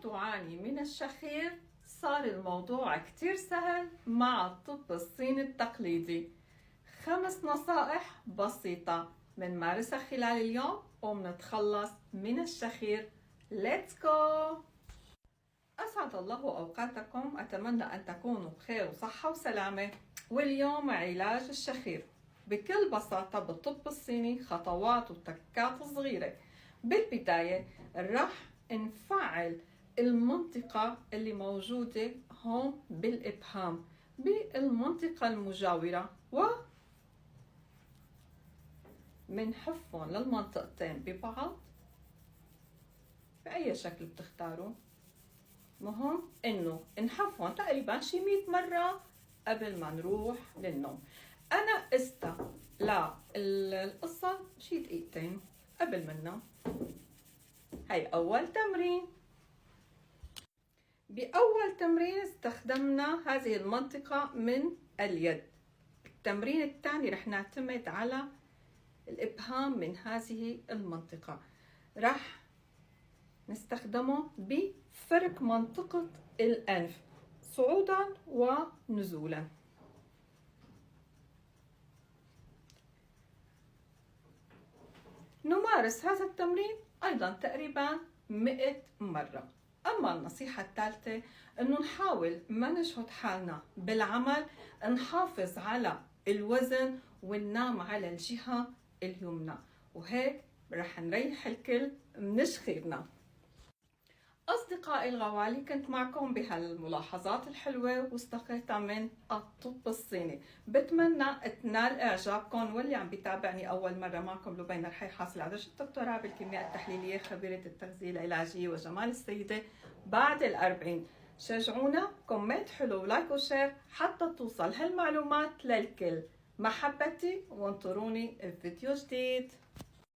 تعاني من الشخير صار الموضوع كتير سهل مع الطب الصيني التقليدي. 5 نصائح بسيطة منمارسها خلال اليوم ومنتخلص من الشخير. Let's go! أسعد الله أوقاتكم، أتمنى أن تكونوا بخير وصحة وسلامة. واليوم علاج الشخير بكل بساطة بالطب الصيني، خطوات وتكات صغيرة. بالبداية راح نفعل المنطقة اللي موجودة هون بالإبهام بالمنطقة المجاورة، ومنحفهم للمنطقتين ببعض بأي شكل بتختاروا. مهم إنه نحفهم تقريبا شي 100 مرة قبل ما نروح للنوم. أنا للقصة شي دقيقتين قبل ما ننام. هاي أول تمرين. بأول تمرين استخدمنا هذه المنطقة من اليد. التمرين الثاني رح نعتمد على الإبهام من هذه المنطقة، رح نستخدمه بفرك منطقة الأنف صعودا ونزولا. نمارس هذا التمرين أيضا تقريبا 100 مرة. أما النصيحة الثالثة أنه نحاول ما نجهد حالنا بالعمل، نحافظ على الوزن وننام على الجهة اليمنى، وهيك رح نريح الكل من شخيرنا. أصدقائي الغوالي، كنت معكم بهالملاحظات الحلوة واستقيتها من الطب الصيني. بتمنى تنال إعجابكم، واللي عم بيتابعني أول مرة معكم لبنى رح يحصل على درجة الدكتوراه بالكيمياء التحليلية، خبيرة التغذية العلاجية وجمال السيدة بعد ال40. شجعونا، كومنت حلو ولايك وشير حتى توصل هالمعلومات للكل. محبتي، وانطروني الفيديو جديد.